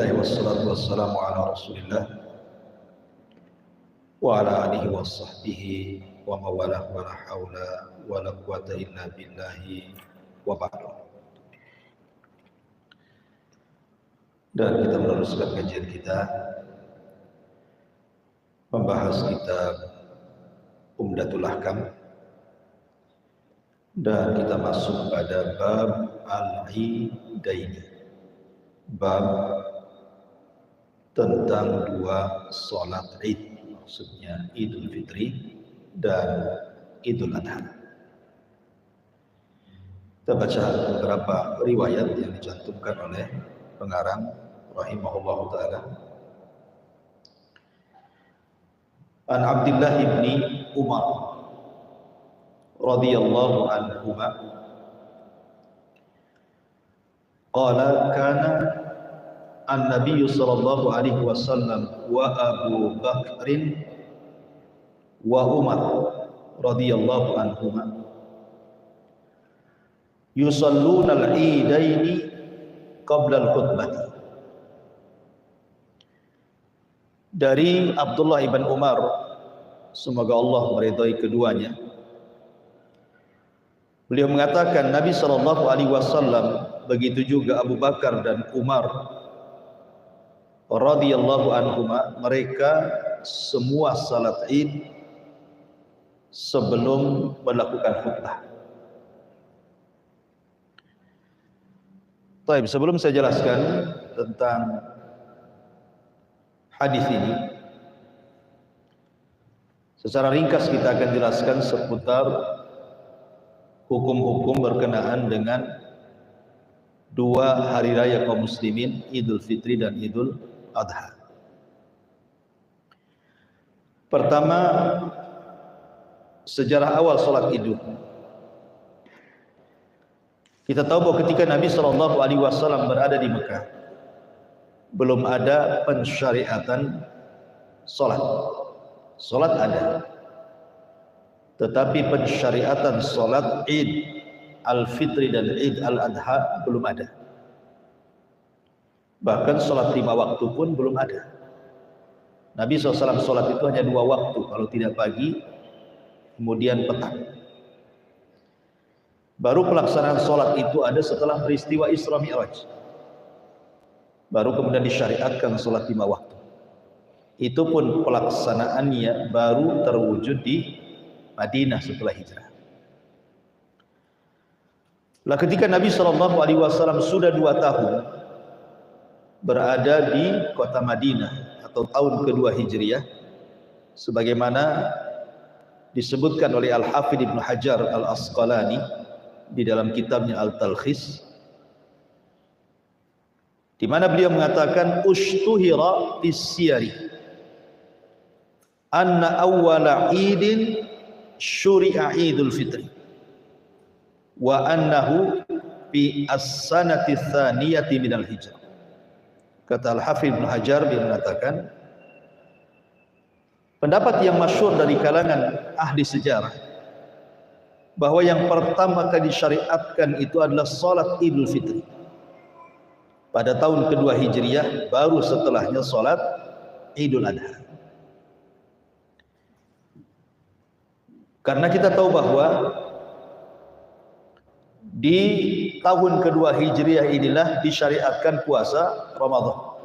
Alhamdulillah wassalatu wassalamu ala Rasulillah wa ala alihi wa sahbihi wa mawalah wa la hawla wa la quwata illa billahi wa ba'du. Dan kita meneruskan kajian kita membahas kitab Umdatul Ahkam, dan kita masuk pada bab al-idaini, bab tentang dua salat Id, maksudnya Idul Fitri dan Idul Adha. Kita baca beberapa riwayat yang dicantumkan oleh pengarang rahimahullahu taala. An Abdullah ibni Umar radhiyallahu anhuma qala kana an-nabiy sallallahu alaihi wasallam wa Abu Bakrin wa Umar radhiyallahu anhuma yusalluna al-idaini qabla al-khutbah. Dari Abdullah ibn Umar, semoga Allah meridhai keduanya, beliau mengatakan Nabi SAW, begitu juga Abu Bakar dan Umar radhiyallahu anhuma, mereka semua salat Id sebelum melakukan khutbah. Baik, sebelum saya jelaskan tentang hadis ini, secara ringkas kita akan jelaskan seputar hukum-hukum berkenaan dengan dua hari raya kaum muslimin, Idul Fitri dan Idul Adha. Pertama, sejarah awal salat Idul. Kita tahu bahwa ketika Nabi SAW berada di Mekah, belum ada pensyariatan salat. Salat ada, tetapi pensyariatan salat Id Al-Fitri dan Id Al-Adha belum ada. Bahkan salat 5 waktu pun belum ada. Nabi SAW salat itu hanya 2 waktu, kalau tidak pagi, kemudian petang. Baru pelaksanaan salat itu ada setelah peristiwa Isra Mi'raj. Baru kemudian disyariatkan salat 5 waktu. Itu pun pelaksanaannya baru terwujud di Madinah setelah hijrah. Lah ketika Nabi SAW sudah 2 tahun berada di kota Madinah atau tahun kedua Hijriah, sebagaimana disebutkan oleh Al-Hafidh Ibnu Hajar Al-Asqalani di dalam kitabnya Al-Talkhis, di mana beliau mengatakan ushtuhira bis-siyari anna awwala idin syuri'a Idul Fitri wa annahu fi as-sanati tsaniyati minal hijrah. Kata Al-Hafidh Ibnu Hajar, dia mengatakan pendapat yang masyhur dari kalangan ahli sejarah bahwa yang pertama kali disyariatkan itu adalah salat Idul Fitri pada tahun kedua Hijriah, baru setelahnya salat Idul Adha. Karena kita tahu bahwa di tahun kedua Hijriah inilah disyariatkan puasa Ramadan.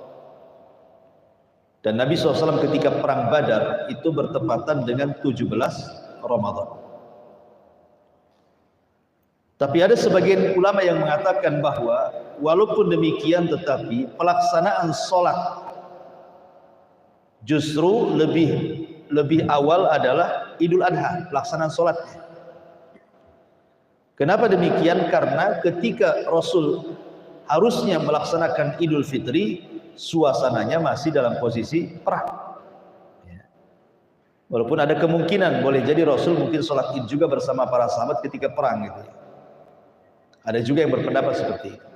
Dan Nabi SAW ketika perang Badar itu bertepatan dengan 17 Ramadan. Tapi ada sebagian ulama yang mengatakan bahwa walaupun demikian tetapi pelaksanaan sholat justru lebih awal adalah Idul Adha, pelaksanaan sholatnya. Kenapa demikian? Karena ketika Rasul harusnya melaksanakan Idul Fitri, suasananya masih dalam posisi perang. Walaupun ada kemungkinan boleh jadi Rasul mungkin sholat Id juga bersama para sahabat ketika perang gitu. Ada juga yang berpendapat seperti itu.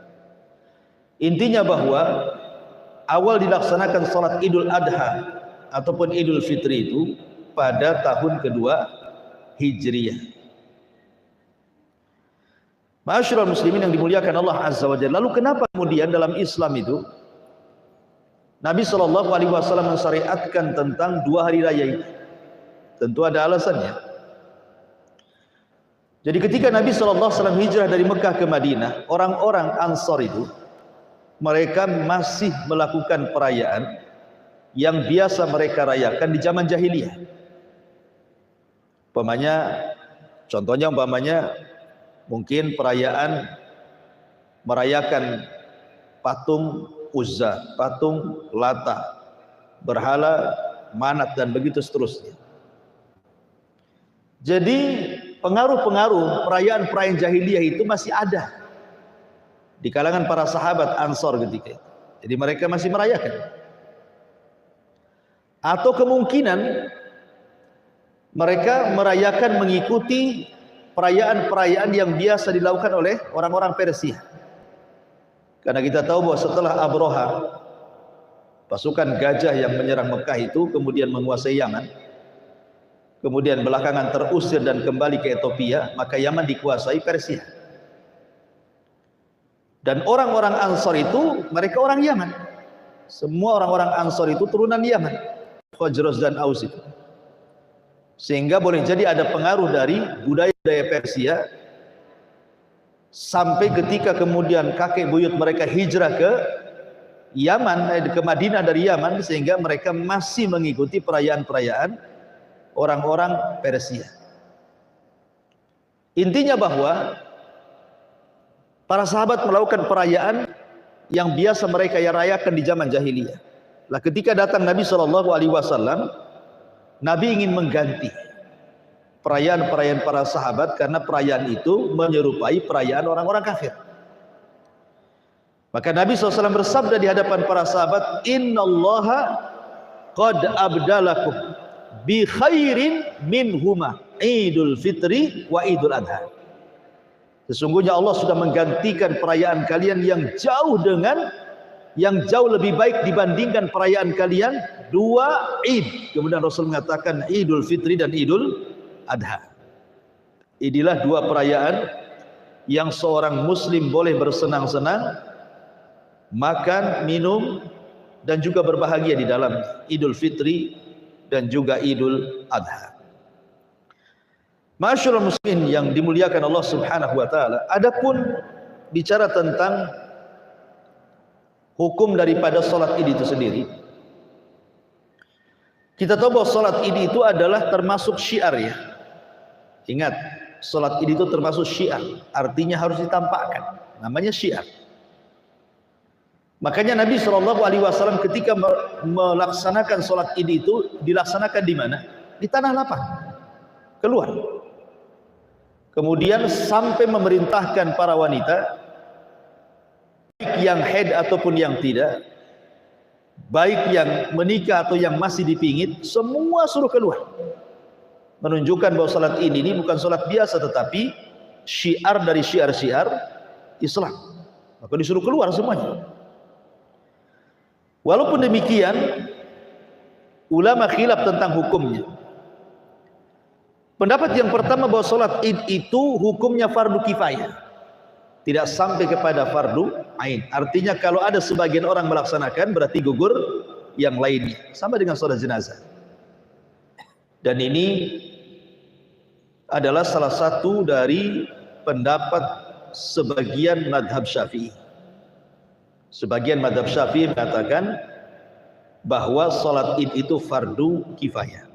Intinya bahwa awal dilaksanakan salat Idul Adha ataupun Idul Fitri itu pada tahun kedua Hijriah. Ma'asyiral muslimin yang dimuliakan Allah Azza wa Jalla. Lalu kenapa kemudian dalam Islam itu Nabi SAW mensyariatkan tentang 2 hari raya itu? Tentu ada alasannya. Jadi ketika Nabi SAW hijrah dari Mekah ke Madinah, orang-orang Ansar itu mereka masih melakukan perayaan yang biasa mereka rayakan di zaman jahiliyah. Contohnya mungkin perayaan merayakan patung Uzza, patung Lata, berhala Manat, dan begitu seterusnya. Jadi pengaruh-pengaruh perayaan-perayaan jahiliyah itu masih ada di kalangan para sahabat Ansar ketika itu. Jadi mereka masih merayakan. Atau kemungkinan mereka merayakan mengikuti perayaan-perayaan yang biasa dilakukan oleh orang-orang Persia. Karena kita tahu bahwa setelah Abroha, pasukan gajah yang menyerang Mekah itu kemudian menguasai Yaman, kemudian belakangan terusir dan kembali ke Ethiopia, maka Yaman dikuasai Persia. Dan orang-orang Ansar itu mereka orang Yaman. Semua orang-orang Ansar itu turunan Yaman, Khazraj dan Aus itu. Sehingga boleh jadi ada pengaruh dari budaya Persia, sampai ketika kemudian kakek buyut mereka hijrah ke Yaman, ke Madinah dari Yaman, sehingga mereka masih mengikuti perayaan-perayaan orang-orang Persia. Intinya bahwa para sahabat melakukan perayaan yang biasa mereka rayakan di zaman jahiliyah. Lah ketika datang Nabi SAW, Nabi ingin mengganti perayaan-perayaan para sahabat, karena perayaan itu menyerupai perayaan orang-orang kafir. Maka Nabi SAW bersabda di hadapan para sahabat, Innallaha qad abdalakum bi khairin minhuma Idul Fitri wa Idul Adha. Sesungguhnya Allah sudah menggantikan perayaan kalian yang jauh lebih baik dibandingkan perayaan kalian 2 Id. Kemudian Rasul mengatakan Idul Fitri dan Idul Adha. Inilah 2 perayaan yang seorang muslim boleh bersenang-senang, makan, minum, dan juga berbahagia di dalam Idul Fitri dan juga Idul Adha. Masyaallah muslimin yang dimuliakan Allah Subhanahu wa taala, adapun bicara tentang hukum daripada salat Id itu sendiri, kita tahu bahwa salat Id itu adalah termasuk syiar ya. Ingat, salat Id itu termasuk syiar, artinya harus ditampakkan, namanya syiar. Makanya Nabi SAW ketika melaksanakan salat Id itu dilaksanakan di mana? Di tanah lapang, keluar. Kemudian sampai memerintahkan para wanita, baik yang haid ataupun yang tidak, baik yang menikah atau yang masih dipingit, semua suruh keluar. Menunjukkan bahwa salat ini bukan salat biasa, tetapi syiar dari syiar-syiar Islam. Maka disuruh keluar semuanya. Walaupun demikian, ulama khilaf tentang hukumnya. Pendapat yang pertama bahwa salat Id itu hukumnya fardu kifayah, tidak sampai kepada fardu ain. Artinya kalau ada sebagian orang melaksanakan berarti gugur yang lainnya, sama dengan salat jenazah. Dan ini adalah salah satu dari pendapat sebagian madhab Syafi'i. Sebagian madhab Syafi'i mengatakan bahwa salat Id itu fardu kifayah.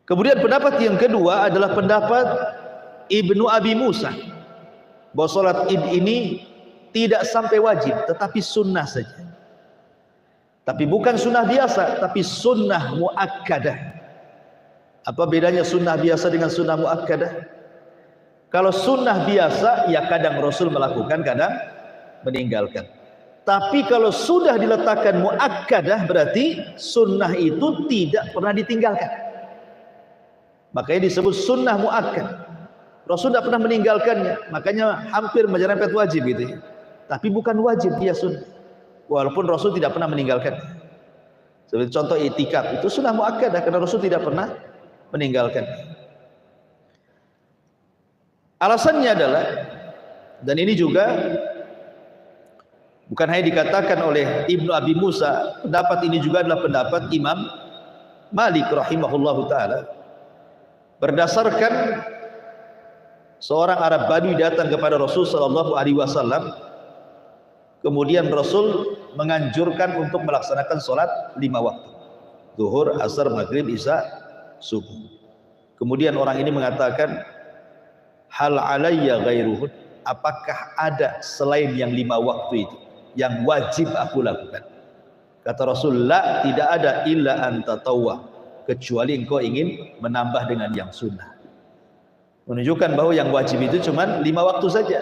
Kemudian pendapat yang kedua adalah pendapat Ibnu Abi Musa, bahwa salat Id ini tidak sampai wajib, tetapi sunnah saja. Tapi bukan sunnah biasa, tapi sunnah muakkadah. Apa bedanya sunnah biasa dengan sunnah muakkadah? Kalau sunnah biasa, ya kadang Rasul melakukan, kadang meninggalkan. Tapi kalau sudah diletakkan muakkadah, berarti sunnah itu tidak pernah ditinggalkan. Makanya disebut sunnah muakkad. Rasul tidak pernah meninggalkannya, makanya hampir menyerempet wajib gitu ya. Tapi bukan wajib, dia sunnah. Walaupun Rasul tidak pernah meninggalkan. Seperti contoh itikaf, itu sunnah muakkadah karena Rasul tidak pernah meninggalkan. Alasannya adalah, dan ini juga Bukan hanya dikatakan oleh Ibnu Abi Musa, pendapat ini juga adalah pendapat Imam Malik rahimahullahu taala. Berdasarkan seorang Arab Badui datang kepada Rasul sallallahu alaihi wasallam, kemudian Rasul menganjurkan untuk melaksanakan salat 5 waktu. Zuhur, asar, maghrib, isya, subuh. Kemudian orang ini mengatakan, hal alayya ghairuhun, apakah ada selain yang 5 waktu itu yang wajib aku lakukan? Kata Rasul, la, tidak ada, illa anta tawwa, kecuali engkau ingin menambah dengan yang sunnah. Menunjukkan bahwa yang wajib itu cuma 5 waktu saja.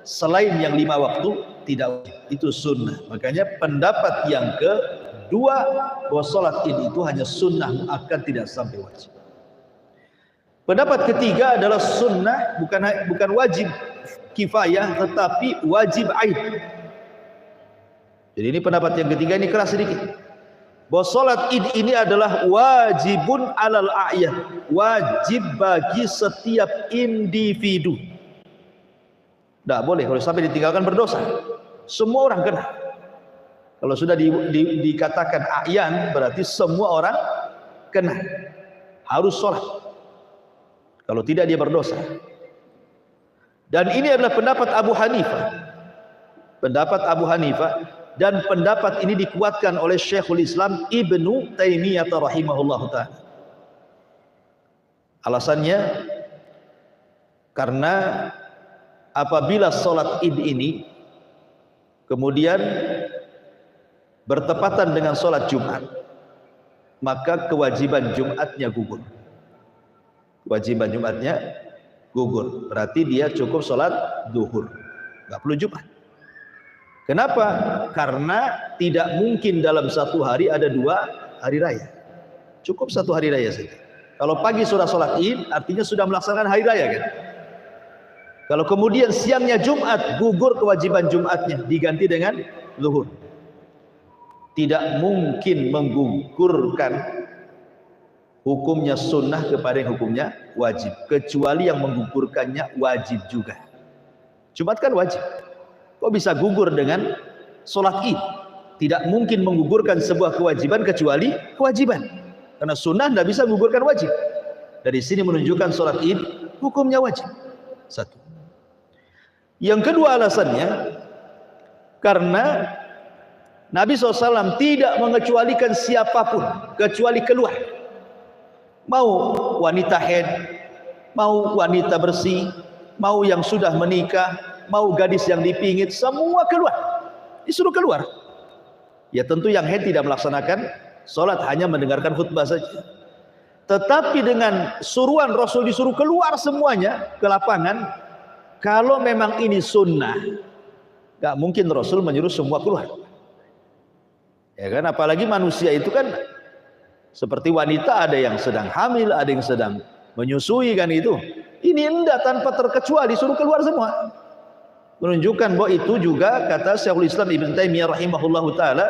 Selain yang 5 waktu tidak wajib, itu sunnah. Makanya pendapat yang kedua, bahwa salat Id itu hanya sunnah, akan tidak sampai wajib. Pendapat ketiga adalah sunnah, bukan wajib kifayah, tetapi wajib ain. Jadi ini pendapat yang ketiga, ini keras sedikit, bahwa salat Id ini adalah wajibun alal a'yan, wajib bagi setiap individu. Tidak boleh, kalau sampai ditinggalkan berdosa. Semua orang kena. Kalau sudah dikatakan a'yan, berarti semua orang kena, harus sholat. Kalau tidak dia berdosa. Dan ini adalah pendapat Abu Hanifah. Pendapat Abu Hanifah, dan pendapat ini dikuatkan oleh Syekhul Islam Ibnu Taimiyah rahimahullahu ta'ala. Alasannya karena apabila sholat Id ini kemudian bertepatan dengan sholat Jumat, maka kewajiban Jumatnya gugur. Kewajiban Jumatnya gugur. Berarti dia cukup sholat duhur, nggak perlu Jumat. Kenapa? Karena tidak mungkin dalam satu hari ada 2 hari raya. Cukup 1 hari raya saja. Kalau pagi sudah sholat Id, artinya sudah melaksanakan hari raya kan? Kalau kemudian siangnya Jumat, gugur kewajiban Jumatnya, diganti dengan zuhur. Tidak mungkin menggugurkan hukumnya sunnah kepada yang hukumnya wajib, kecuali yang menggugurkannya wajib juga. Jumat kan wajib. Kok bisa gugur dengan sholat Id? Tidak mungkin menggugurkan sebuah kewajiban kecuali kewajiban, karena sunnah tidak bisa menggugurkan wajib. Dari sini menunjukkan sholat Id hukumnya wajib. Satu. Yang kedua alasannya, karena Nabi SAW tidak mengecualikan siapapun kecuali keluar. Mau wanita haid, mau wanita bersih, mau yang sudah menikah, mau gadis yang dipingit, semua keluar. Disuruh keluar. Ya tentu yang haid tidak melaksanakan sholat, hanya mendengarkan khutbah saja. Tetapi dengan suruhan Rasul disuruh keluar semuanya ke lapangan. Kalau memang ini sunnah, gak mungkin Rasul menyuruh semua keluar. Ya kan, apalagi manusia itu kan seperti wanita, ada yang sedang hamil, ada yang sedang menyusui kan itu. Ini enggak, tanpa terkecuali suruh keluar semua. Menunjukkan bahwa itu juga kata Syekhul Islam Ibnu Taimiyah rahimahullahu taala,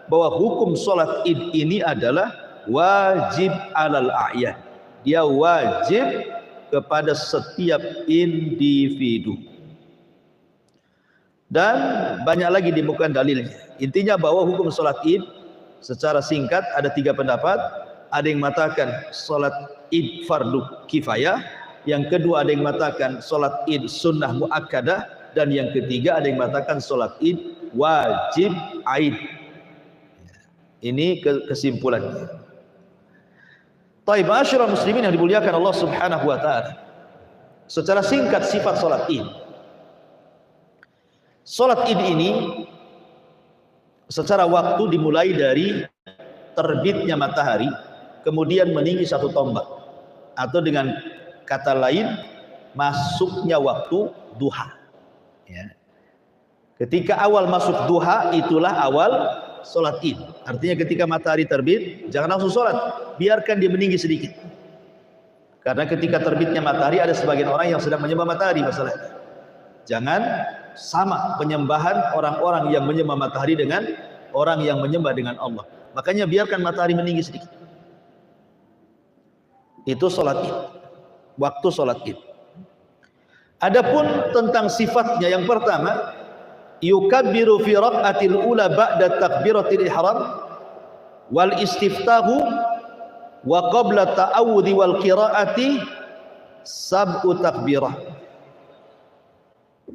bahwa hukum salat Id ini adalah wajib alal a'yan. Dia wajib kepada setiap individu. Dan banyak lagi ditemukan dalilnya. Intinya bahwa hukum salat Id secara singkat ada 3 pendapat. Ada yang mengatakan salat Id fardu kifayah, yang kedua ada yang mengatakan salat Id sunnah muakkadah, dan yang ketiga ada yang mengatakan salat Id wajib ain. Ini kesimpulannya. Taib ma'asyiral muslimin yang dimuliakan Allah Subhanahu wa taala. Secara singkat sifat salat Id. Salat Id ini secara waktu dimulai dari terbitnya matahari kemudian meninggi 1 tombak, atau dengan kata lain masuknya waktu duha. Ya. Ketika awal masuk duha, itulah awal sholat Id. Artinya ketika matahari terbit, jangan langsung sholat, biarkan dia meninggi sedikit. Karena ketika terbitnya matahari, ada sebagian orang yang sedang menyembah matahari masalahnya. Jangan sama penyembahan orang-orang yang menyembah matahari dengan orang yang menyembah dengan Allah. Makanya biarkan matahari meninggi sedikit. Itu sholat Id, waktu sholat Id. Adapun tentang sifatnya, yang pertama, yukabbiru fi raq'atil ula ba'da takbiratil ihram wal istiftahu wa qabla ta'awudhi wal qiraati sab'u takbirah.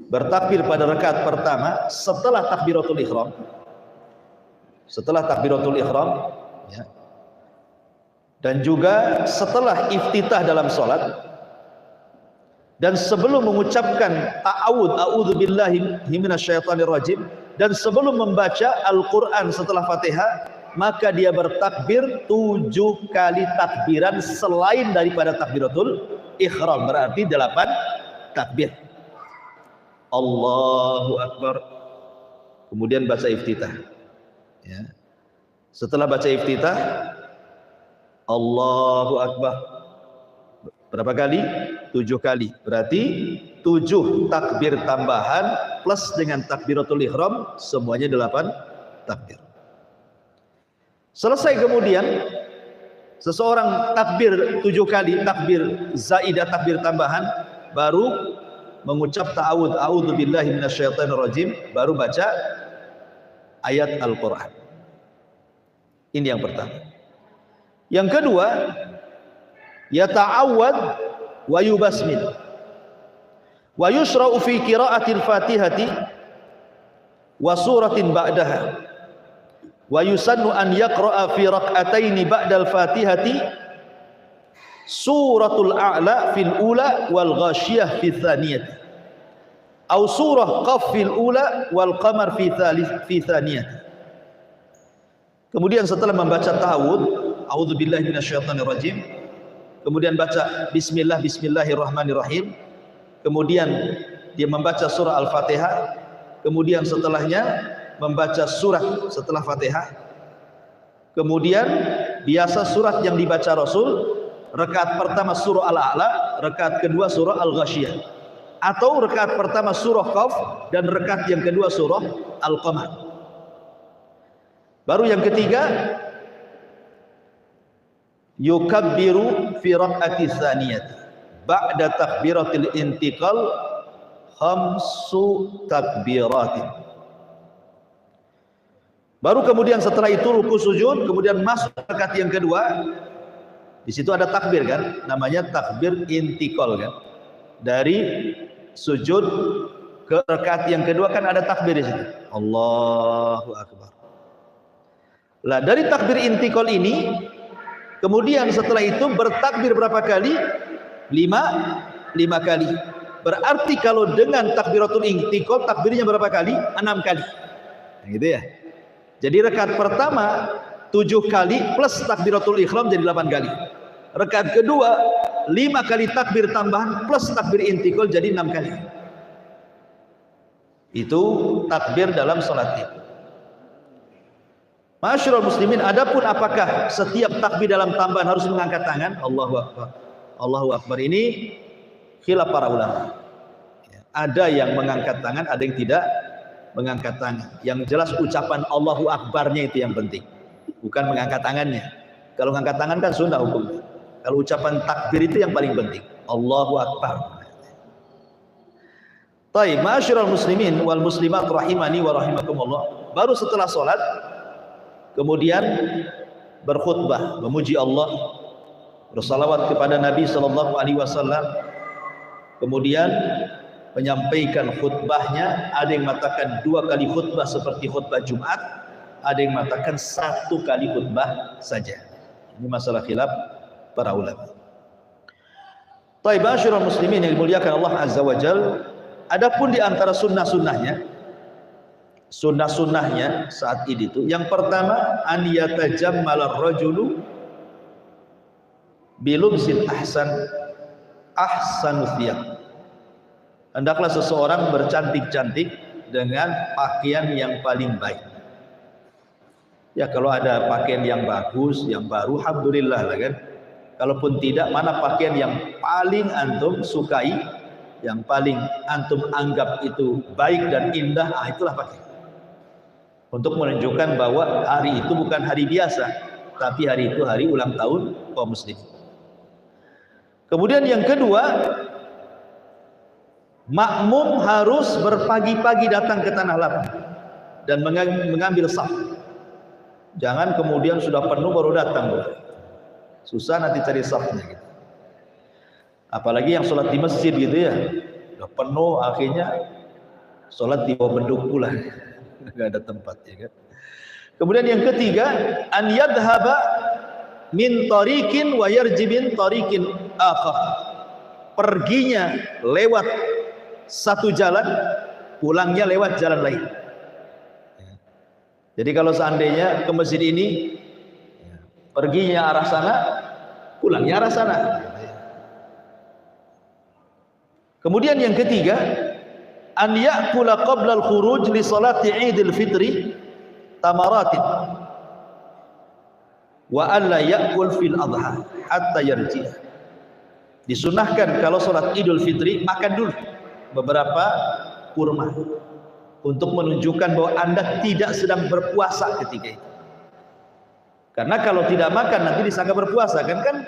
Bertakbir pada rakaat pertama setelah takbiratul ihram. Setelah takbiratul ihram, ya. Dan juga setelah iftitah dalam salat, dan sebelum mengucapkan ta'awud, a'udzubillahi minasyaitonir rajim, dan sebelum membaca Al-Qur'an setelah Fatihah, maka dia bertakbir 7 kali takbiran selain daripada takbiratul ihram, berarti 8 takbir. Allahu Akbar, kemudian baca iftitah, ya. Setelah baca iftitah, Allahu Akbar, berapa kali? 7 kali, berarti 7 takbir tambahan plus dengan takbiratul ihram, semuanya 8 takbir. Selesai kemudian seseorang takbir 7 kali, takbir zaidah, takbir tambahan, baru mengucap ta'awud, a'udzubillahi minasyaitonir rajim, baru baca ayat Al-Qur'an. Ini yang pertama. Yang kedua, yata'awwad wa yubasmil wa yusra'u fi qira'atil Fatihati wa suratin ba'daha wa yusannu an yaqra'a fi rak'ataini ba'dal Fatihati suratul a'la fil ula wal ghasyiyah fil thaniyah atau surah qaf fil ula wal qamar fi thaniyah. Kemudian setelah membaca ta'awud, a'udzubillahi minasyaitonir rajim, kemudian baca bismillahirrahmanirrahim, kemudian dia membaca surah Al-Fatihah, kemudian setelahnya membaca surat setelah Fatihah, kemudian biasa surat yang dibaca Rasul, rakaat pertama surah Al-A'la, rakaat kedua surah Al-Ghasyiyah, atau rakaat pertama surah Qaf dan rakaat yang kedua surah Al-Qamar. Baru yang ketiga, yukabbiru fi rak'ati tsaniyati ba'da takbiratil intiqal khamsu takbiratin. Baru kemudian setelah itu ruku sujud, kemudian masuk rakaat yang kedua. Di situ ada takbir kan, namanya takbir intikal kan. Dari sujud ke rakaat yang kedua kan ada takbir di situ. Allahu Akbar. Lah dari takbir intikal ini, kemudian setelah itu bertakbir berapa kali? 5 kali. Berarti kalau dengan takbiratul intikal takbirnya berapa kali? 6 kali. Gitu ya. Jadi rakaat pertama 7 kali plus takbiratul ihram jadi 8 kali. Rakaat kedua 5 kali takbir tambahan plus takbir intikal jadi 6 kali. Itu takbir dalam salat itu. Masyarul muslimin, adapun apakah setiap takbir dalam tambahan harus mengangkat tangan? Allahu Akbar. Allahu Akbar ini khilaf para ulama. Ada yang mengangkat tangan, ada yang tidak mengangkat tangan. Yang jelas ucapan Allahu Akbarnya itu yang penting, bukan mengangkat tangannya. Kalau mengangkat tangan kan sunnah hukumnya. Kalau ucapan takbir itu yang paling penting. Allahu Akbar. Baik, masyarul muslimin wal muslimat rahimani wa rahimakumullah. Baru setelah salat kemudian berkhutbah, memuji Allah, bersalawat kepada Nabi sallallahu alaihi wasallam. Kemudian menyampaikan khutbahnya, ada yang mengatakan 2 kali khutbah seperti khutbah Jumat, ada yang mengatakan 1 kali khutbah saja. Ini masalah khilaf para ulama. Baik, masyarul muslimin yang dimuliakan Allah azza wajal, adapun di antara sunnah-sunnahnya saat ini itu, yang pertama an yatajammal ar-rajulu bilubsil ahsanu thiyab. Hendaklah seseorang bercantik-cantik dengan pakaian yang paling baik. Ya, kalau ada pakaian yang bagus, yang baru, alhamdulillah lah kan. Kalaupun tidak, mana pakaian yang paling antum sukai, yang paling antum anggap itu baik dan indah, itulah pakai. Untuk menunjukkan bahwa hari itu bukan hari biasa, tapi hari itu hari ulang tahun kaum muslim. Kemudian yang kedua, makmum harus berpagi-pagi datang ke tanah lapang dan mengambil saf. Jangan kemudian sudah penuh baru datang, susah nanti cari safnya gitu. Apalagi yang sholat di masjid gitu ya, udah penuh akhirnya sholat di bawah beduk pula, nggak ada tempat ya kan. Kemudian yang ketiga, an yadhhaba min tariqin wa yarji min tariqin akhar. Perginya lewat satu jalan, pulangnya lewat jalan lain. Jadi kalau seandainya ke masjid ini perginya arah sana, pulangnya arah sana. Kemudian yang ketiga, an ya'kula qabla al-khuruj li salati Idul Fitri tamaratin wa alla ya'kul fil adha hatta yarji. Disunahkan kalau salat Idul Fitri makan dulu beberapa kurma untuk menunjukkan bahwa Anda tidak sedang berpuasa ketika itu. Karena kalau tidak makan nanti disangka berpuasa kan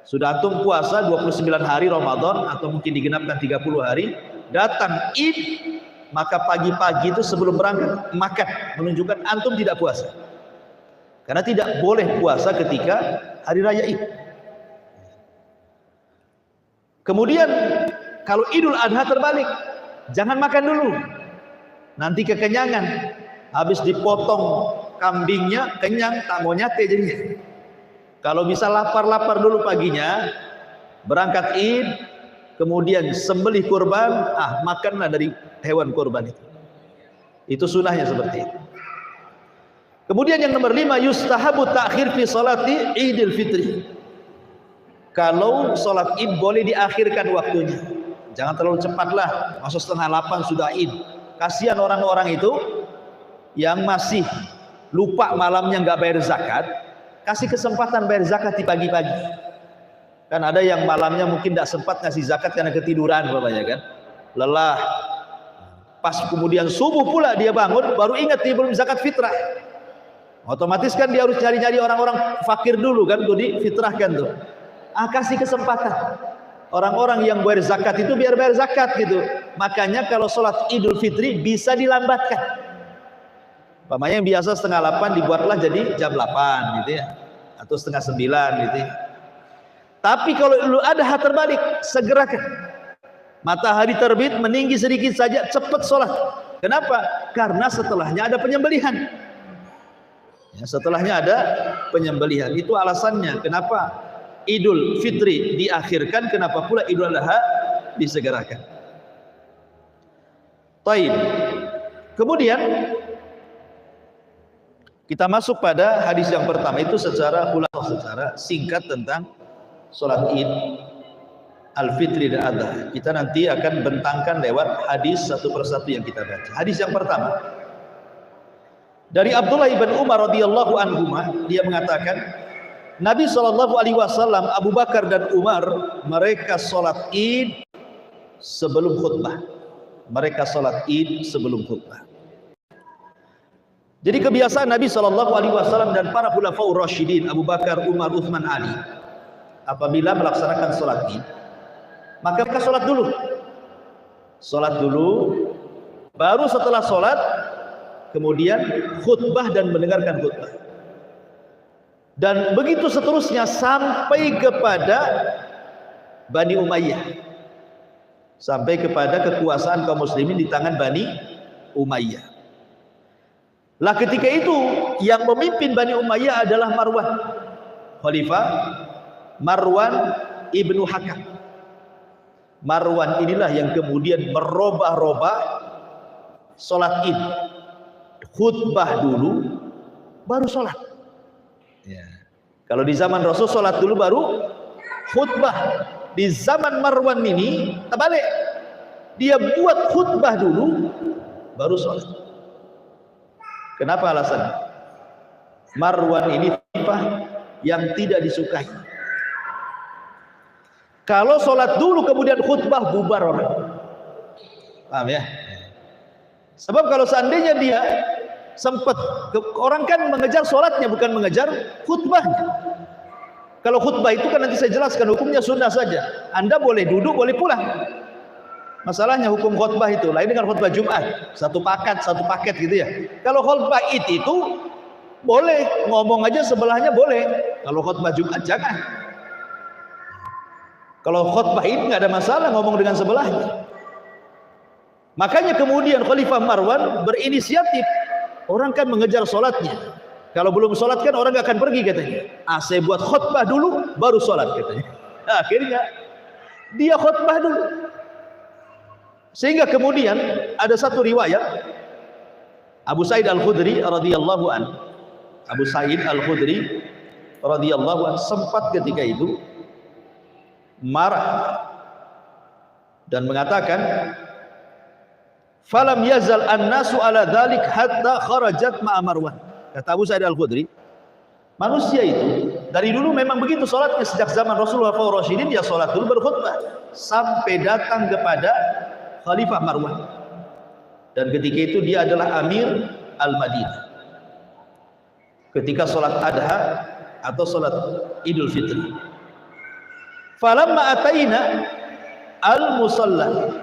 sudah antum puasa 29 hari Ramadan atau mungkin digenapkan 30 hari, datang Id, maka pagi-pagi itu sebelum berangkat makan, menunjukkan antum tidak puasa. Karena tidak boleh puasa ketika hari raya Id. Kemudian kalau Idul Adha terbalik, jangan makan dulu, nanti kekenyangan. Habis dipotong kambingnya kenyang, tak mau nyate jadinya. Kalau bisa lapar-lapar dulu paginya, berangkat Id, kemudian sembelih kurban, makanlah dari hewan kurban itu. Itu sunahnya seperti itu. Kemudian yang nomor 5, yustahabu ta'khir fi salati Idul Fitri. Kalau salat Id boleh diakhirkan waktunya. Jangan terlalu cepatlah, masuk 7:30 sudah Id. Kasihan orang-orang itu yang masih lupa malamnya nggak bayar zakat, kasih kesempatan bayar zakat di pagi-pagi. Kan ada yang malamnya mungkin tidak sempat ngasih zakat karena ketiduran bapaknya kan, lelah. Pas kemudian subuh pula dia bangun, baru ingat dia belum zakat fitrah. Otomatis kan dia harus cari-cari orang-orang fakir dulu kan, tuh difitrahkan tuh. Kasih kesempatan. Orang-orang yang bayar zakat itu biar bayar zakat gitu. Makanya kalau sholat Idul Fitri bisa dilambatkan. Pamannya yang biasa 7:30 dibuatlah jadi jam 8 gitu ya, atau 8:30 gitu ya. Tapi kalau Idul Adha terbalik, segerakan. Matahari terbit meninggi sedikit saja, cepat sholat. Kenapa? Karena setelahnya ada penyembelihan. Ya, setelahnya ada penyembelihan. Itu alasannya kenapa Idul Fitri diakhirkan, kenapa pula Idul Adha disegerakan. Taib. Kemudian kita masuk pada hadis yang pertama, itu secara singkat tentang sholat Id Al-Fitri dan Adha. Kita nanti akan bentangkan lewat hadis satu persatu yang kita baca. Hadis yang pertama dari Abdullah ibn Umar radhiyallahu anhuma, dia mengatakan Nabi SAW, Abu Bakar dan Umar, mereka sholat Id sebelum khutbah. Mereka sholat Id sebelum khutbah. Jadi kebiasaan Nabi SAW dan para khulafaur rasyidin, Abu Bakar, Umar, Uthman, Ali, apabila melaksanakan sholat Id, maka mereka sholat dulu. Sholat dulu, baru setelah sholat, kemudian khutbah dan mendengarkan khutbah. Dan begitu seterusnya sampai kepada Bani Umayyah, sampai kepada kekuasaan kaum muslimin di tangan Bani Umayyah. Lah ketika itu yang memimpin Bani Umayyah adalah Marwan, Khalifah Marwan ibnu Hakam. Marwan inilah yang kemudian merubah-rubah sholat Id. Khutbah dulu, baru sholat. Ya. Kalau di zaman Rasul sholat dulu baru khutbah. Di zaman Marwan ini terbalik, dia buat khutbah dulu baru sholat. Kenapa alasannya? Marwan ini khalifah yang tidak disukai. Kalau sholat dulu kemudian khutbah, bubar orang. Paham ya? Sebab kalau seandainya dia sempat, orang kan mengejar sholatnya bukan mengejar khutbahnya. Kalau khutbah itu kan nanti saya jelaskan hukumnya sunnah saja. Anda boleh duduk, boleh pulang. Masalahnya hukum khutbah itu lain dengan khutbah Jumat, satu paket gitu ya. Kalau khutbah itu boleh ngomong aja sebelahnya boleh. Kalau khutbah Jumat jangan. Kalau khutbah ini nggak ada masalah ngomong dengan sebelahnya. Makanya kemudian Khalifah Marwan berinisiatif. Orang kan mengejar sholatnya. Kalau belum sholat kan orang nggak akan pergi katanya. Saya buat khutbah dulu baru sholat katanya. Nah, akhirnya dia khutbah dulu. Sehingga kemudian ada satu riwayat Abu Sa'id Al-Khudri radhiyallahu an. Abu Sa'id Al-Khudri radhiyallahu an sempat ketika itu marah dan mengatakan, "Falam yazal an-nasu ala dzalik hatta kharajat ma'a Marwan." Kata Abu Sa'id Al-Khudri, manusia itu dari dulu memang begitu salatnya, sejak zaman Rasulullah Rasyidin dia salat dulu berkhutbah sampai datang kepada Khalifah Marwan, dan ketika itu dia adalah Amir Al-Madinah. Ketika salat Adha atau salat Idul Fitri, falamma ataina al-musalla,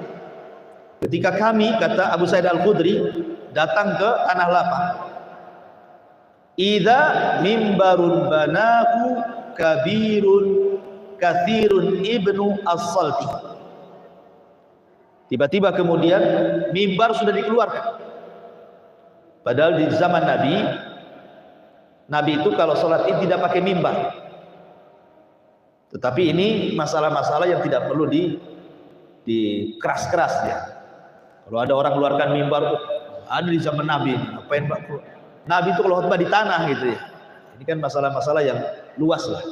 ketika kami, kata Abu Sa'id Al-Khudri, datang ke tanah lapang, idza mimbarun banahu kabirun kathirun ibnu as-salti. Tiba-tiba kemudian mimbar sudah dikeluarkan. Padahal di zaman Nabi itu kalau sholat id tidak pakai mimbar. Tetapi ini masalah-masalah yang tidak perlu di keras-keras ya. Kalau ada orang keluarkan mimbar, ada di zaman Nabi, apain Pak? Nabi itu kalau khutbah di tanah gitu ya. Ini kan masalah-masalah yang luas lah.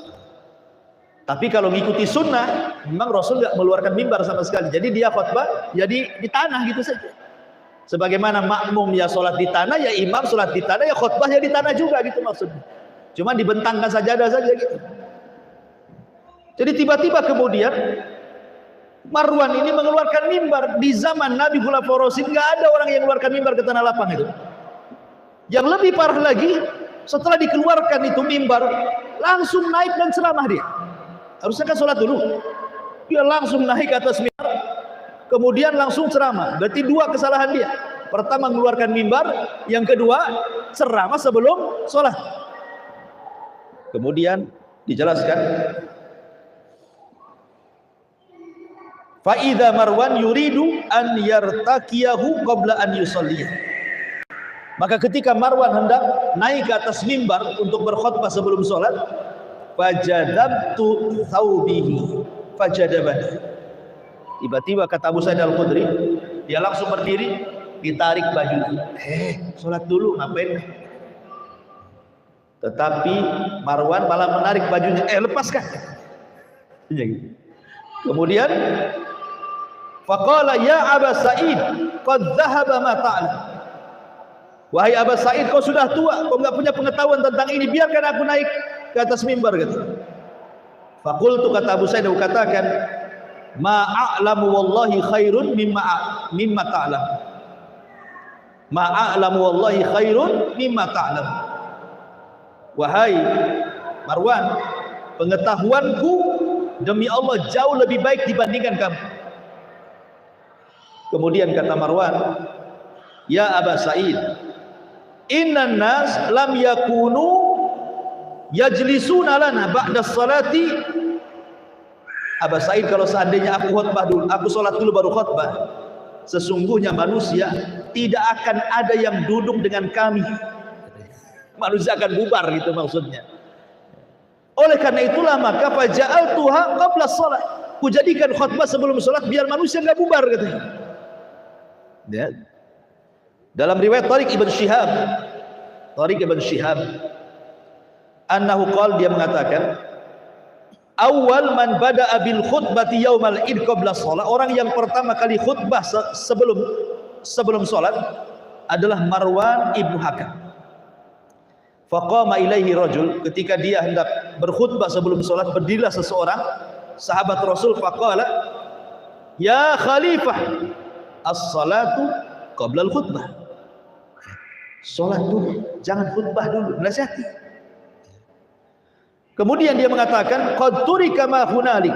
Tapi kalau mengikuti sunnah, memang Rasul nggak mengeluarkan mimbar sama sekali. Jadi dia khutbah jadi di tanah gitu saja. Sebagaimana makmum ya sholat di tanah, ya imam sholat di tanah, ya khutbah ya di tanah juga gitu maksudnya. Cuma dibentangkan sajadah saja gitu. Jadi tiba-tiba kemudian Marwan ini mengeluarkan mimbar. Di zaman Nabi Khulafaur Rasyidin nggak ada orang yang mengeluarkan mimbar ke tanah lapang itu. Yang lebih parah lagi, setelah dikeluarkan itu mimbar, langsung naik dan ceramah dia. Harusnya kan sholat dulu, dia langsung naik ke atas mimbar, kemudian langsung ceramah. Berarti dua kesalahan dia. Pertama mengeluarkan mimbar, yang kedua ceramah sebelum sholat. Kemudian dijelaskan, fa idza Marwan yuridu an yartaqiyahu qabla an yusalliyah. Maka ketika Marwan hendak naik ke atas mimbar untuk berkhutbah sebelum sholat, fajadabtu thawbihi fajadabani. Tiba-tiba kata Abu Sa'id Al-Khudri, dia langsung berdiri, ditarik bajunya. Sholat dulu, ngapain? Tetapi Marwan malah menarik bajunya. Lepaskan. Kemudian faqala ya Aba Sa'id qad dhahaba ma ta'lam. Wahai Aba Sa'id, kau sudah tua, kau enggak punya pengetahuan tentang ini, biarkan aku naik ke atas mimbar gitu. Faqultu, kata Abu Sa'id, aku katakan, ma a'lamu wallahi khairun mimma ta'lam. Ma a'lamu wallahi khairun mimma ta'lam. Wahai Marwan, pengetahuanku demi Allah jauh lebih baik dibandingkan kamu. Kemudian kata Marwan, ya Aba Sa'id, innan nas lam yakunu yajlisuna lana ba'da salati. Aba Sa'id, kalau seandainya aku khutbah dulu, aku sholat dulu baru khutbah, sesungguhnya manusia tidak akan ada yang duduk dengan kami. Manusia akan bubar gitu maksudnya. Oleh karena itulah maka faja'altuha qabla shalah, ku jadikan khutbah sebelum sholat biar manusia enggak bubar katanya. Ya. Dalam riwayat Tariq Ibn Shihab annahu qala, dia mengatakan, awal man bada'a bil khutbati yaumal id qabla shalah, orang yang pertama kali khutbah sebelum salat adalah Marwan ibnu Hakam. Faqama ilaihi rajul, ketika dia hendak berkhutbah sebelum salat, berdirilah seseorang sahabat Rasul, faqala ya khalifah as-salatu qabla al-khutbah. Salat dulu, jangan khutbah dulu, nasihati. Kemudian dia mengatakan qad turika ma hunalik,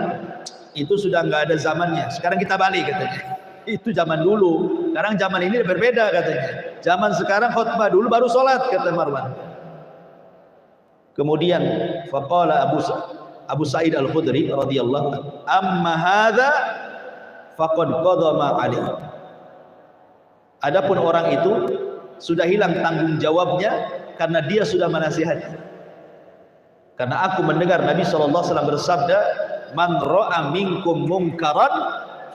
itu sudah enggak ada zamannya, sekarang kita balik katanya. Itu zaman dulu. Sekarang zaman ini berbeda katanya. Zaman sekarang khutbah dulu baru sholat, kata Marwan. Kemudian faqala Abu Sa'id Al-Khudri radhiyallahu anhu, amma hadza faqad qadama alaih. Adapun orang itu sudah hilang tanggung jawabnya karena dia sudah menasihati. Karena aku mendengar Nabi SAW bersabda, man ra'a minkum munkaran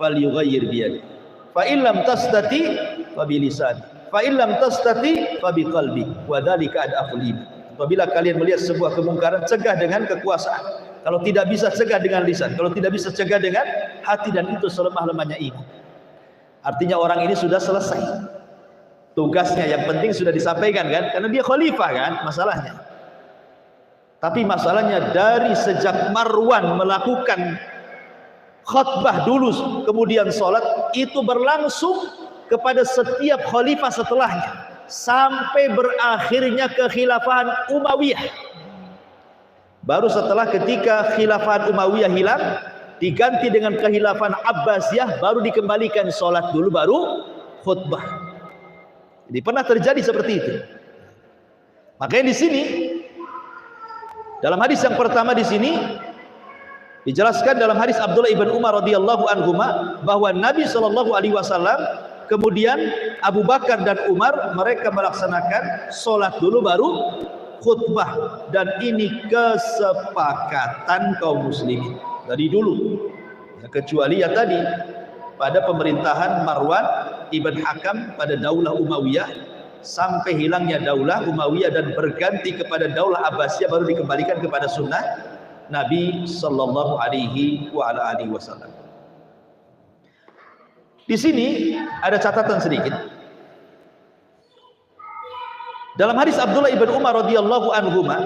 falyughayyir biyadihi, fa in lam tastati fa bilisan, fa in lam tastati fa biqalbi, wa dzalika ad'aful iman. Apabila kalian melihat sebuah kemungkaran, cegah dengan kekuasaan. Kalau tidak bisa, cegah dengan lisan. Kalau tidak bisa, cegah dengan hati, dan itu selemah-lemahnya iman. Artinya orang ini sudah selesai tugasnya, yang penting sudah disampaikan kan, karena dia khalifah kan masalahnya. Tapi masalahnya dari sejak Marwan melakukan khutbah dulu kemudian sholat, itu berlangsung kepada setiap khalifah setelahnya sampai berakhirnya kekhilafahan Umayyah. Baru setelah ketika khilafahan Umayyah hilang, diganti dengan kekhilafahan Abbasiyah, baru dikembalikan sholat dulu baru khutbah. Jadi pernah terjadi seperti itu. Makanya di sini dalam hadis yang pertama di sini dijelaskan dalam hadis Abdullah ibn Umar radhiyallahu anhuma bahwa Nabi SAW kemudian Abu Bakar dan Umar mereka melaksanakan sholat dulu baru khutbah, dan ini kesepakatan kaum muslimin dari dulu ya, kecuali ya tadi pada pemerintahan Marwan ibn Hakam pada Daulah Umayyah sampai hilangnya Daulah Umayyah dan berganti kepada Daulah Abbasiyah, baru dikembalikan kepada sunnah Nabi sallallahu alaihi wasallam. Di sini ada catatan sedikit. Dalam hadis Abdullah ibn Umar radhiyallahu anhuma,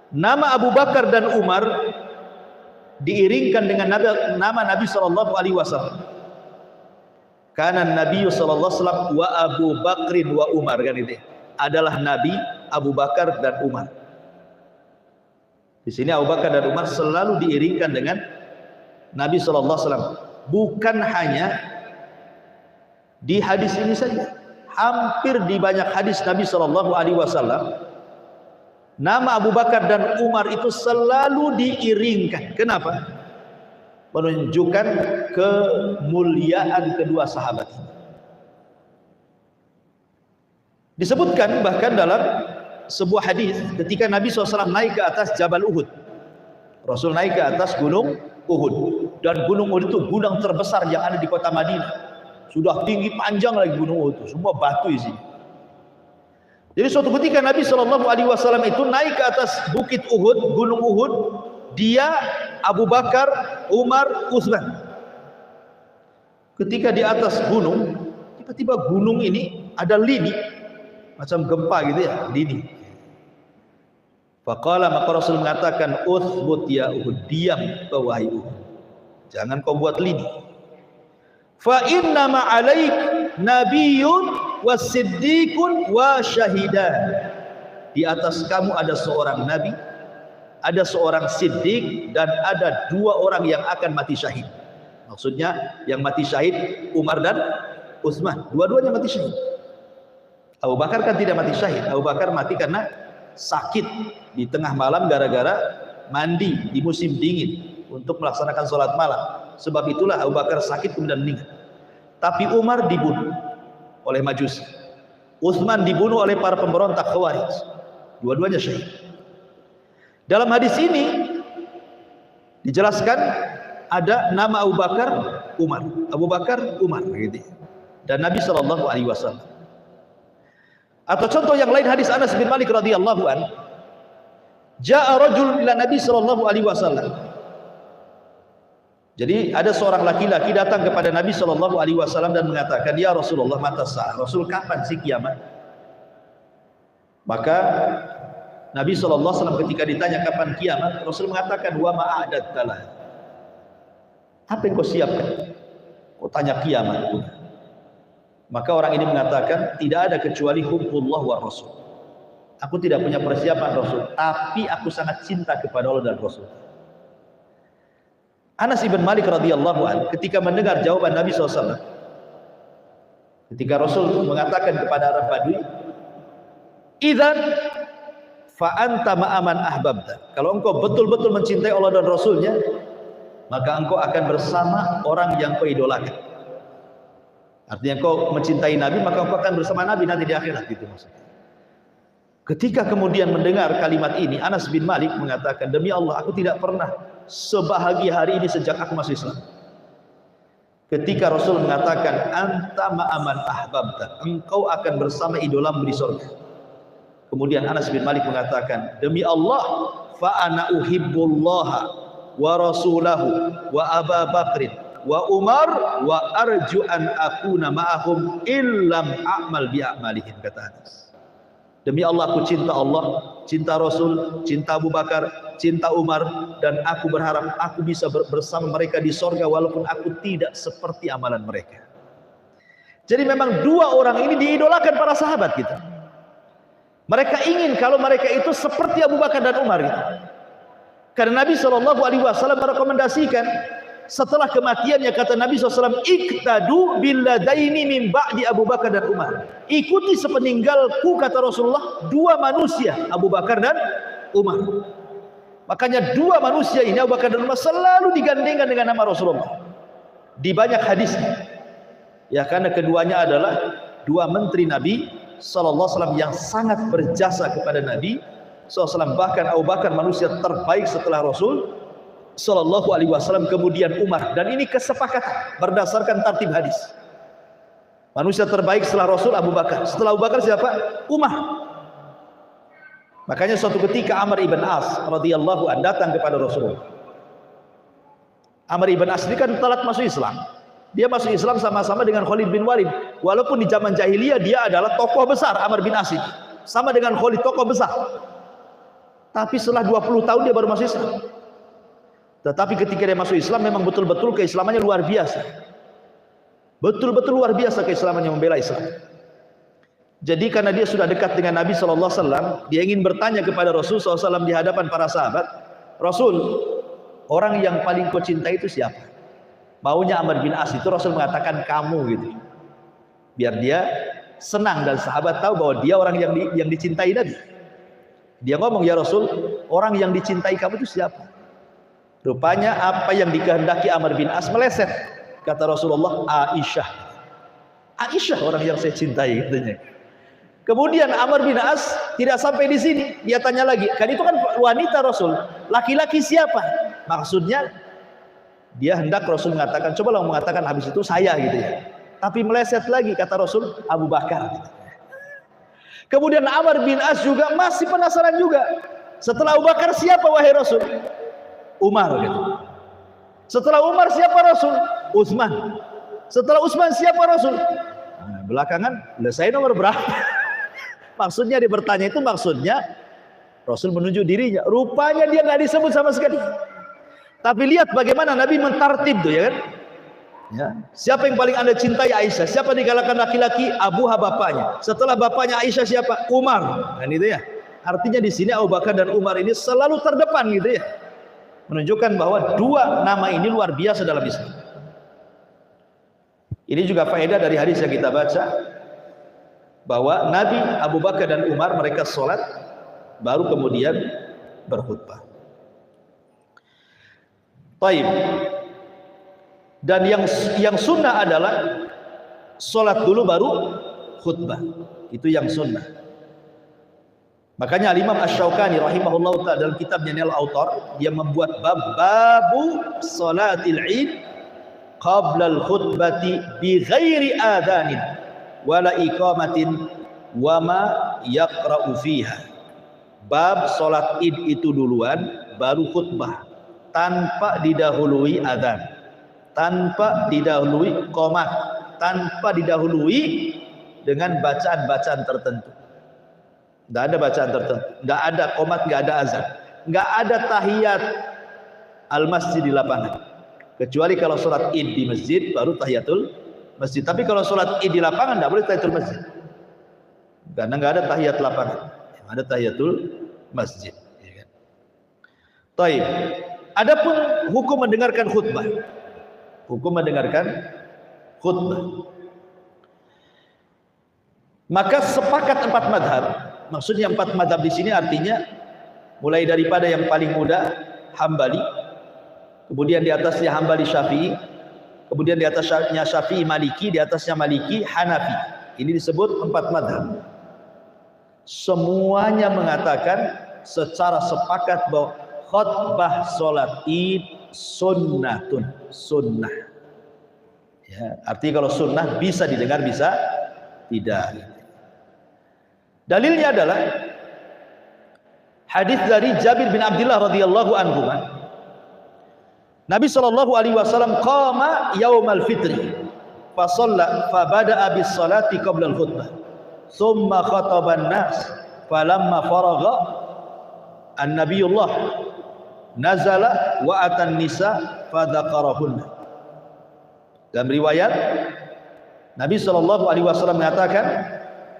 nama Abu Bakar dan Umar diiringkan dengan nama Nabi sallallahu alaihi wasallam. Karena Nabi sallallahu alaihi wasallam wa Abu Bakrin wa Umar, kan itu adalah Nabi, Abu Bakar dan Umar. Di sini Abu Bakar dan Umar selalu diiringkan dengan Nabi sallallahu alaihi wasallam. Bukan hanya di hadis ini saja, hampir di banyak hadis Nabi sallallahu alaihi wasallam nama Abu Bakar dan Umar itu selalu diiringkan. Kenapa? Menunjukkan kemuliaan kedua sahabat. Disebutkan bahkan dalam sebuah hadis ketika Nabi SAW naik ke atas Jabal Uhud. Rasul naik ke atas gunung Uhud, dan gunung Uhud itu gunung terbesar yang ada di kota Madinah. Sudah tinggi panjang lagi gunung Uhud itu, semua batu isinya. Jadi suatu ketika Nabi SAW itu naik ke atas bukit Uhud, gunung Uhud, dia, Abu Bakar, Umar, Utsman. Ketika di atas gunung, tiba-tiba gunung ini ada lini, macam gempa gitu ya, lini. Faqala, maka Rasul mengatakan, uthbut ya Uhud, diam wahai Uhud, jangan kau buat lini. Fa inna ma'alaik nabiyyun wasiddiqun wa syahidan. Di atas kamu ada seorang nabi, ada seorang siddiq, dan ada dua orang yang akan mati syahid. Maksudnya yang mati syahid Umar dan Utsman, dua-duanya mati syahid. Abu Bakar kan tidak mati syahid. Abu Bakar mati karena sakit di tengah malam gara-gara mandi di musim dingin untuk melaksanakan sholat malam. Sebab itulah Abu Bakar sakit kemudian meninggal. Tapi Umar dibunuh oleh Majusi, Utsman dibunuh oleh para pemberontak Khawarij. Dua-duanya syahid. Dalam hadis ini dijelaskan ada nama Abu Bakar, Umar, Abu Bakar, Umar, gitu. Dan Nabi sallallahu alaihi wasallam. Atau contoh yang lain hadis Anas bin Malik radhiyallahu an, jaa rajul ila Nabi sallallahu alaihi wasallam. Jadi ada seorang laki-laki datang kepada Nabi sallallahu alaihi wasallam dan mengatakan, "Ya Rasulullah, mata sa'ah." Rasul, kapan sih kiamat? Maka Nabi sallallahu alaihi wasallam ketika ditanya kapan kiamat, Rasul mengatakan, "Wa ma a'dadtalah." Apa yang kau siapkan? Kau tanya kiamat. Maka orang ini mengatakan, tidak ada kecuali hubbullah wa Rasul. Aku tidak punya persiapan Rasul, tapi aku sangat cinta kepada Allah dan Rasul. Anas ibn Malik radhiyallahu anhu ketika mendengar jawaban Nabi SAW, ketika Rasul mengatakan kepada Arab Badui, "Idzan fa anta ma'aman ahbabta." Kalau engkau betul-betul mencintai Allah dan Rasulnya, maka engkau akan bersama orang yang kau idolakan. Artinya engkau mencintai Nabi, maka engkau akan bersama Nabi nanti di akhirat, gitu maksudnya. Ketika kemudian mendengar kalimat ini, Anas bin Malik mengatakan, "Demi Allah, aku tidak pernah sebahagia hari ini sejak aku masuk Islam." Ketika Rasul mengatakan, "Anta ma'aman ahbabta," engkau akan bersama idolamu di surga. Kemudian Anas bin Malik mengatakan, "Demi Allah, fa ana uhibbullaha wa rasulahu wa Aba Bakrin wa Umar wa arju an akuna ma'ahum illam a'mal bi a'malihim," kata Anas. Demi Allah, aku cinta Allah, cinta Rasul, cinta Abu Bakar, cinta Umar, dan aku berharap aku bisa bersama mereka di sorga walaupun aku tidak seperti amalan mereka. Jadi memang dua orang ini diidolakan para sahabat gitu. Mereka ingin kalau mereka itu seperti Abu Bakar dan Umar gitu. Karena Nabi SAW merekomendasikan setelah kematiannya, kata Nabi SAW, "Iktadu billadaini min ba'di Abu Bakar dan Umar." Ikuti sepeninggalku, kata Rasulullah, dua manusia, Abu Bakar dan Umar. Makanya dua manusia ini, Abu Bakar dan Umar, selalu digandengkan dengan nama Rasulullah di banyak hadisnya. Ya, karena keduanya adalah dua menteri Nabi SAW yang sangat berjasa kepada Nabi SAW. Bahkan Abu Bakar manusia terbaik setelah Rasul Sallallahu Alaihi Wasallam, kemudian Umar, dan ini kesepakatan berdasarkan tartib hadis. Manusia terbaik setelah Rasul Abu Bakar, setelah Abu Bakar siapa? Umar. Makanya suatu ketika Amr ibn As radhiyallahu anhu datang kepada Rasulullah. Amr ibn As ini kan telat masuk Islam. Dia masuk Islam sama-sama dengan Khalid bin Walid. Walaupun di zaman jahiliyah dia adalah tokoh besar, Amr bin As ini sama dengan Khalid, tokoh besar. Tapi setelah 20 tahun dia baru masuk Islam. Tetapi ketika dia masuk Islam, memang betul-betul keislamannya luar biasa. Betul-betul luar biasa keislamannya, membela Islam. Jadi karena dia sudah dekat dengan Nabi SAW, dia ingin bertanya kepada Rasul SAW di hadapan para sahabat, "Rasul, orang yang paling kau cintai itu siapa?" Maunya Amr bin As itu, Rasul mengatakan kamu gitu. Biar dia senang dan sahabat tahu bahwa dia orang yang dicintai Nabi. Dia ngomong, "Ya Rasul, orang yang dicintai kamu itu siapa?" Rupanya apa yang dikehendaki Amr bin As meleset. Kata Rasulullah, "Aisyah." Aisyah orang yang saya cintai, katanya. Kemudian Amr bin As tidak sampai di sini, dia tanya lagi, kan itu kan wanita Rasul, laki-laki siapa? Maksudnya dia hendak Rasul mengatakan, coba lo mengatakan habis itu saya gitu ya. Tapi meleset lagi, kata Rasul, Abu Bakar. Kemudian Amr bin As juga masih penasaran juga. Setelah Abu Bakar siapa wahai Rasul? Umar gitu. Setelah Umar siapa Rasul? Utsman. Setelah Utsman siapa Rasul? Nah, belakangan, saya nomor berapa? Maksudnya dia bertanya itu, maksudnya Rasul menunjuk dirinya. Rupanya dia nggak disebut sama sekali. Tapi lihat bagaimana Nabi mentartib tuh, ya kan? Ya. Siapa yang paling Anda cintai? Aisyah. Siapa di kalangan laki-laki? Abuha bapaknya. Setelah bapaknya Aisyah siapa? Umar. Kan itu ya. Artinya di sini Abu Bakar dan Umar ini selalu terdepan gitu ya. Menunjukkan bahwa dua nama ini luar biasa dalam Islam. Ini juga faedah dari hadis yang kita baca, bahwa Nabi, Abu Bakar dan Umar mereka sholat baru kemudian berkhutbah. Taib. Dan yang sunnah adalah sholat dulu baru khutbah. Itu yang sunnah. Makanya Imam Asy-Syaukani rahimahullah ta'ala dalam kitabnya Nail Autar, dia membuat babu salatil Id qabla al-khutbati bi ghairi adhanin wala iqamatin wa ma yaqra'u fiha. Bab salat Id itu duluan baru khutbah, tanpa didahului adzan, tanpa didahului qomat, tanpa didahului dengan bacaan-bacaan tertentu. Nggak ada bacaan tertentu, nggak ada qomat, nggak ada azan, nggak ada tahiyat al-masjid di lapangan. Kecuali kalau sholat Id di masjid baru tahiyatul masjid. Tapi kalau sholat Id di lapangan nggak boleh tahiyatul masjid, karena nggak ada tahiyat lapangan, ada tahiyatul masjid. Taib. Adapun hukum mendengarkan khutbah. Hukum mendengarkan khutbah. Maka sepakat 4 madhab. Maksudnya 4 madhab di sini artinya mulai daripada yang paling muda Hambali, kemudian di atasnya Hambali Syafi'i, kemudian di atasnya Syafi'i Maliki, di atasnya Maliki Hanafi. Ini disebut 4 madhab. Semuanya mengatakan secara sepakat bahwa khutbah sholat id sunnatun, sunnah. Ya, artinya kalau sunnah bisa didengar, bisa tidak. Dalilnya adalah hadis dari Jabir bin Abdullah radhiyallahu anhu. Nabi sallallahu alaihi wasallam qama yaumal fitri fa shalla fa bada'a bis salati qabla al khutbah thumma khataba an-nas falamma faragha an-nabiyullah nazala wa atan nisa fa dzakarahunna. Dalam riwayat Nabi sallallahu alaihi wasallam mengatakan,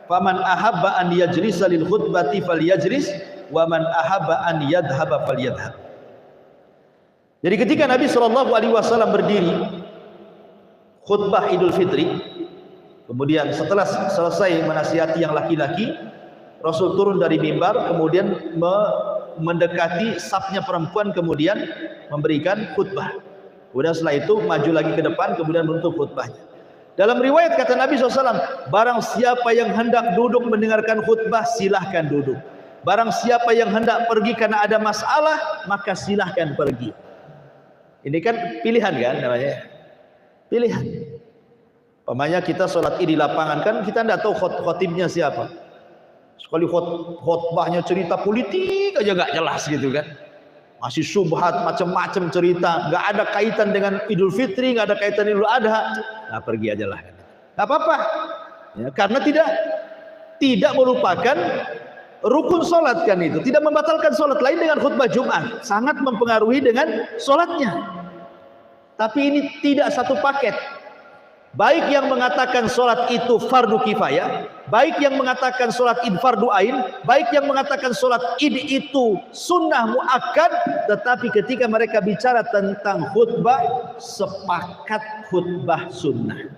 faman ahabba an yajlisa lil khutbati falyajlis wa man ahabba an yadhhaba falyadhhab. Jadi ketika Nabi sallallahu alaihi wasallam berdiri khutbah Idul Fitri, kemudian setelah selesai menasihati yang laki-laki, Rasul turun dari mimbar, kemudian mendekati safnya perempuan, kemudian memberikan khutbah. Kemudian setelah itu maju lagi ke depan, kemudian menutup khutbahnya. Dalam riwayat kata Nabi SAW, barang siapa yang hendak duduk mendengarkan khutbah, silahkan duduk. Barang siapa yang hendak pergi karena ada masalah, maka silahkan pergi. Ini kan pilihan kan namanya? Pilihan. Pamannya kita sholat id di lapangan, kan kita tidak tahu khotibnya siapa. Sekali khutbahnya cerita politik aja nggak jelas gitu kan. Masih subhat, macam-macam cerita, nggak ada kaitan dengan Idul Fitri, nggak ada kaitan Idul Adha. Nah, pergi aja lah. Nggak apa-apa, ya, karena tidak merupakan rukun sholat kan itu, tidak membatalkan sholat. Lain dengan khutbah Jumat, sangat mempengaruhi dengan sholatnya. Tapi ini tidak satu paket. Baik yang mengatakan sholat itu fardu kifayah, baik yang mengatakan sholat id fardu ain, baik yang mengatakan sholat id itu sunnah muakkad, tetapi ketika mereka bicara tentang khutbah, sepakat khutbah sunnah.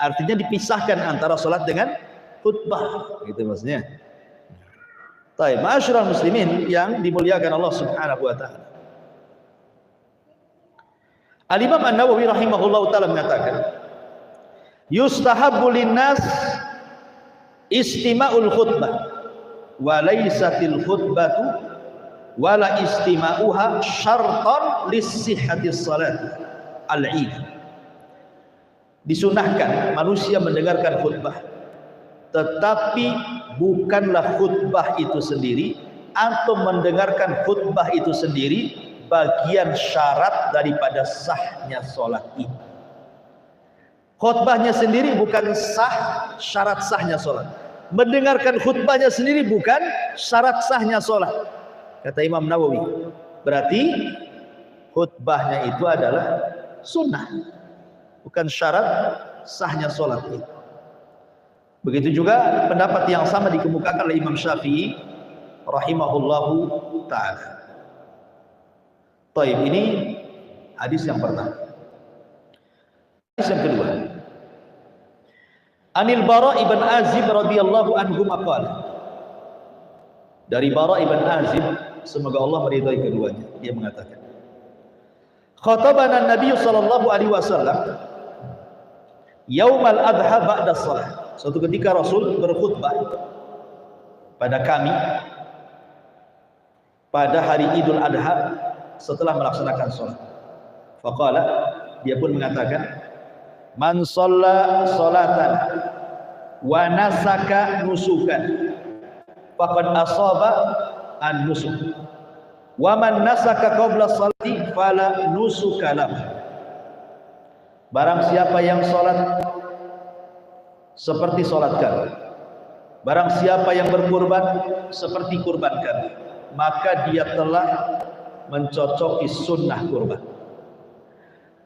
Artinya dipisahkan antara sholat dengan khutbah, gitu maksudnya. Baik, ma'asyiral muslimin yang dimuliakan Allah Subhanahu wa taala. Al-Imam An-Nawawi rahimahullahu taala mengatakan, yustahabbu linnas istima'ul khutbah wa laysatil khutbatu wala istima'uha syartan lissihhatis salat al-id. Disunahkan manusia mendengarkan khutbah, tetapi bukanlah khutbah itu sendiri atau mendengarkan khutbah itu sendiri bagian syarat daripada sahnya salat id. Khutbahnya sendiri bukan sah, syarat sahnya sholat. Mendengarkan khutbahnya sendiri bukan syarat sahnya sholat. Kata Imam Nawawi, berarti khutbahnya itu adalah sunnah, bukan syarat sahnya sholat itu. Begitu juga pendapat yang sama dikemukakan oleh Imam Syafi'i rahimahullahu ta'ala. Taib, ini hadis yang pertama. Hadis yang kedua, Anil Bara ibn Azib radhiyallahu anhu maqala. Dari Bara ibn Azib, semoga Allah meridai keduanya, dia mengatakan, khatabana Nabi sallallahu alaihi wasallam yaumal adha ba'da shalah. Suatu ketika Rasul berkhutbah pada kami pada hari Idul Adha setelah melaksanakan salat. Faqala, dia pun mengatakan, man shalla sholatan wa nasaka nusukan faqad asaba an nusuk wa man nasaka qabla sholati fala nusuka lahu. Barang siapa yang salat seperti salat kami, barang siapa yang berkurban seperti kurban kami, maka dia telah mencocoki sunnah kurban.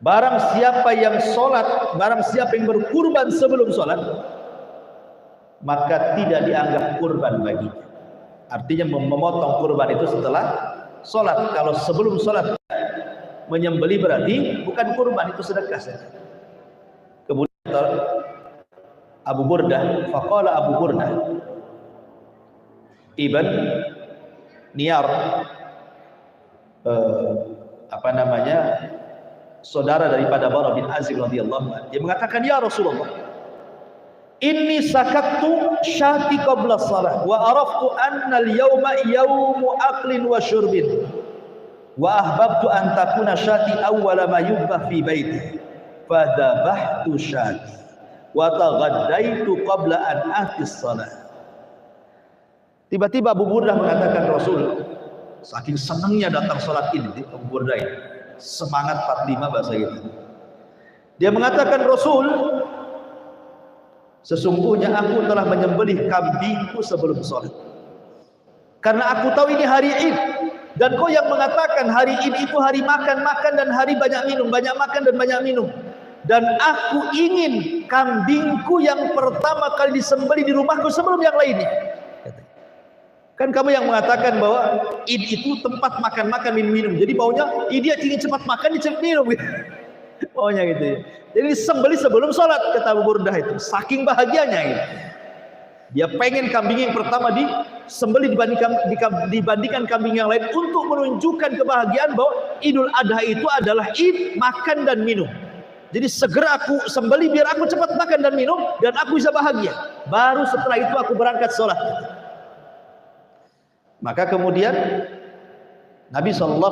Barang siapa yang sholat, barang siapa yang berkurban sebelum sholat, maka tidak dianggap kurban baginya. Artinya memotong kurban itu setelah sholat. Kalau sebelum sholat Menyembeli berarti bukan kurban, itu sedekah saja. Kemudian Abu Burdah, faqala Abu Burdah Ibn Niyar, saudara daripada Bara bin Azib radhiyallahu anhu, dia mengatakan, ya Rasulullah, inni sakaktu syati qabla salah wa araftu anna al-yawma yawmu aklin wa syurbin wa ahbabtu an takuna syati awwala ma yubah fi baiti fadhabahtu syati wa taghaddaitu qabla an atis salah. Tiba-tiba Abu Burdah mengatakan, Rasul, saking senangnya datang sholat Id, Abu Burdah ini semangat 45 bahasa kita. Dia mengatakan, Rasul, sesungguhnya aku telah menyembelih kambingku sebelum sholat, karena aku tahu ini hari Id, dan kau yang mengatakan hari Id itu hari makan-makan dan hari banyak minum, banyak makan dan banyak minum, dan aku ingin kambingku yang pertama kali disembelih di rumahku sebelum yang lainnya. Kan kamu yang mengatakan bahwa Id itu tempat makan-makan, minum-minum, jadi maunya dia ingin cepat makan, cepat minum gitu. Maunya gitu ya. Jadi disembelih sebelum sholat, kata Abu Burdah itu, saking bahagianya gitu. Dia pengen kambing yang pertama disembelih dibandingkan kambing yang lain, untuk menunjukkan kebahagiaan bahwa Idul Adha itu adalah Id makan dan minum. Jadi segera aku sembelih biar aku cepat makan dan minum dan aku bisa bahagia. Baru setelah itu aku berangkat sholat. Maka kemudian Nabi SAW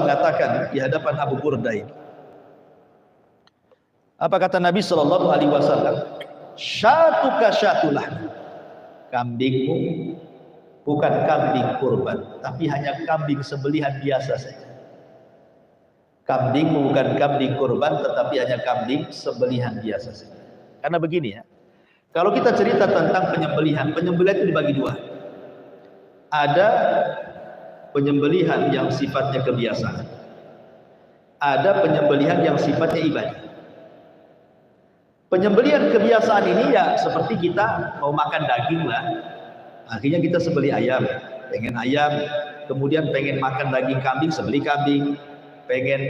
mengatakan di hadapan Abu Burdah ini, apa kata Nabi SAW? Syatuka syatulah, kambingmu bukan kambing kurban, tapi hanya kambing sembelihan biasa saja. Kambingmu bukan kambing kurban, tetapi hanya kambing sembelihan biasa saja. Karena begini ya, kalau kita cerita tentang penyembelihan itu dibagi dua. Ada penyembelihan yang sifatnya kebiasaan, ada penyembelihan yang sifatnya ibadah. Penyembelihan kebiasaan ini ya seperti kita mau makan daging lah, akhirnya kita sembelih ayam, pengen ayam, kemudian pengen makan daging kambing, sembelih kambing, pengen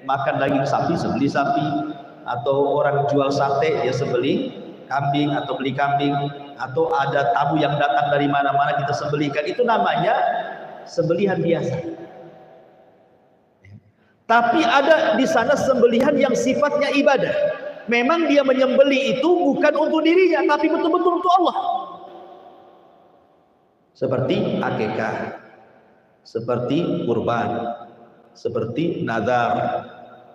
makan daging sapi, sembelih sapi, atau orang jual sate dia sembelih kambing atau beli kambing, atau ada tamu yang datang dari mana-mana kita sembelihkan, itu namanya sembelihan biasa. Tapi ada di sana sembelihan yang sifatnya ibadah. Memang dia menyembelih itu bukan untuk dirinya, tapi betul-betul untuk Allah. Seperti akikah, seperti kurban, seperti nazar,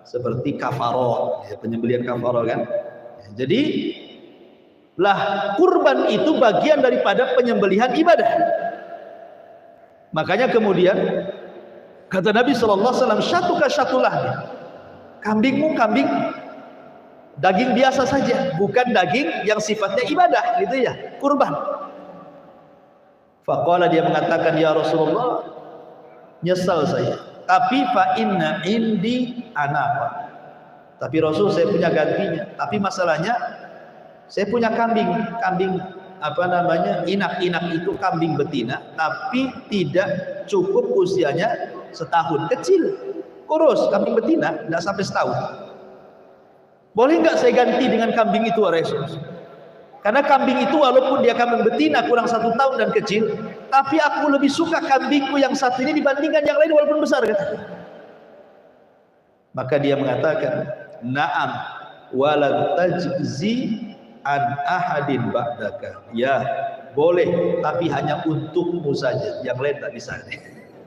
seperti kafaroh, penyembelihan kafaroh kan. Jadi kurban itu bagian daripada penyembelihan ibadah. Makanya kemudian kata Nabi SAW, syatuka syatulah, kambingmu kambing daging biasa saja, bukan daging yang sifatnya ibadah, gitu ya, kurban. Faqala, dia mengatakan, ya Rasulullah, nyesal saya, tapi fa inna indi anaqa, tapi Rasul saya punya gantinya, tapi masalahnya saya punya kambing inak itu kambing betina, tapi tidak cukup usianya setahun, kecil, kurus, kambing betina tidak sampai setahun. Boleh nggak saya ganti dengan kambing itu, Rasul? Karena kambing itu walaupun dia kambing betina kurang 1 tahun dan kecil, tapi aku lebih suka kambingku yang satu ini dibandingkan yang lain walaupun besar, kata. Maka dia mengatakan, na'am walan tajzi an ahadin ba'daka, ya boleh, tapi hanya untukmu saja, yang lain tak bisa.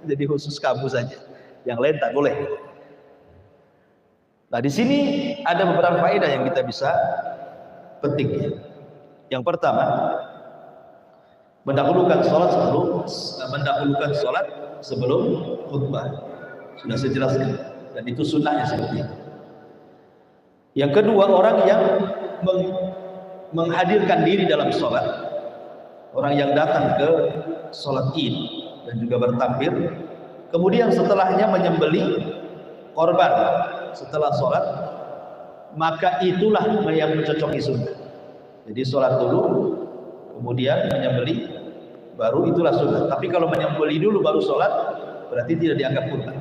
Jadi khusus kamu saja, yang lain tak boleh. Nah, di sini ada beberapa faedah yang kita bisa petik. Yang pertama, mendahulukan sholat sebelum khutbah. Sudah saya jelaskan, dan itu sunnahnya seperti itu. Yang kedua, orang yang menghadirkan diri dalam sholat, orang yang datang ke sholat Id dan juga bertakbir, kemudian setelahnya menyembelih korban setelah sholat, maka itulah yang mencocoki sunnah. Jadi sholat dulu, kemudian menyembelih, baru itulah sunnah. Tapi kalau menyembelih dulu baru sholat, berarti tidak dianggap kurban.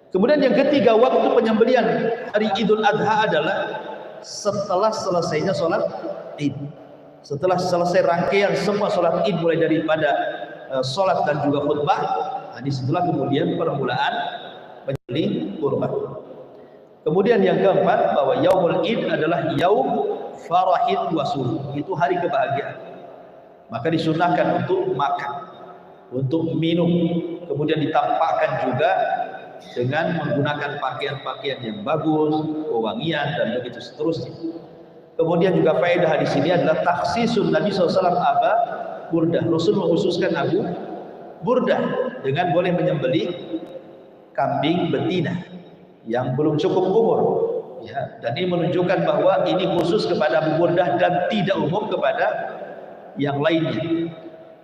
Kemudian yang ketiga, waktu penyembelihan hari Idul Adha adalah setelah selesainya sholat Id. Setelah selesai rangkaian semua sholat Id, mulai daripada sholat dan juga khutbah, nah, disitulah kemudian permulaan menyembelih kurban. Kemudian yang keempat, bahwa Yaumul Id adalah yaum farahin wa surur, itu hari kebahagiaan. Maka disunahkan untuk makan, untuk minum, kemudian ditampakkan juga dengan menggunakan pakaian-pakaian yang bagus, wewangian dan begitu seterusnya. Kemudian juga faedah di sini adalah takhsisun Nabi SAW Aba Burdah. Rasul mengkhususkan Abu Burdah dengan boleh menyembelih kambing betina yang belum cukup umur. Ya, dan ini menunjukkan bahwa ini khusus kepada Abu Burdah dan tidak umum kepada yang lainnya.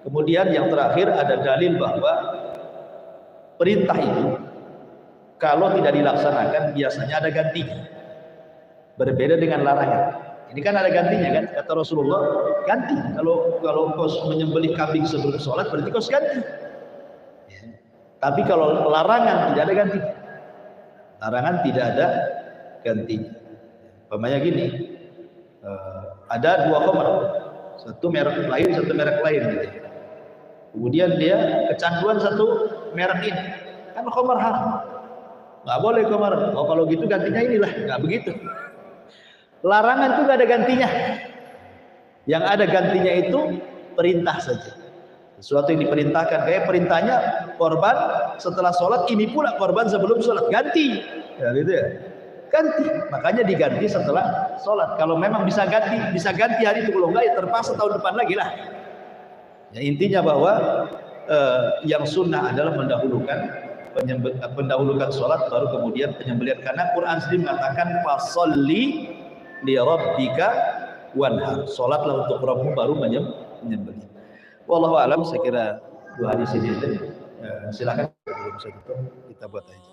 Kemudian yang terakhir ada dalil bahwa perintah itu kalau tidak dilaksanakan biasanya ada gantinya. Berbeda dengan larangan. Ini kan ada gantinya kan, kata Rasulullah, ganti. Kalau kau menyembelih kambing sebelum sholat berarti kau ganti. Ya. Tapi kalau larangan tidak ada gantinya. Larangan tidak ada gantinya. Umpamanya gini, ada dua khamar, satu merek lain, satu merek lain gitu. Kemudian dia kecanduan satu merek ini, kan khamar haram. Nggak boleh khamar. Oh kalau gitu gantinya inilah, nggak begitu. Larangan itu nggak ada gantinya. Yang ada gantinya itu perintah saja. Sesuatu yang diperintahkan, kayak perintahnya korban setelah sholat, ini pula korban sebelum sholat, ganti. Ya gitu ya. Ganti. Makanya diganti setelah sholat. Kalau memang bisa ganti hari itu. Kalau enggak ya terpaksa tahun depan lagi lah. Ya, intinya bahwa yang sunnah adalah mendahulukan sholat baru kemudian penyembelihan. Karena Quran sendiri mengatakan fasolli li rabbika wanhar. Sholatlah untuk Rabbmu baru menyembelih. Wallahu alam, saya kira dua hadis ini aja. Silakan sebelum saya tutup kita buat aja.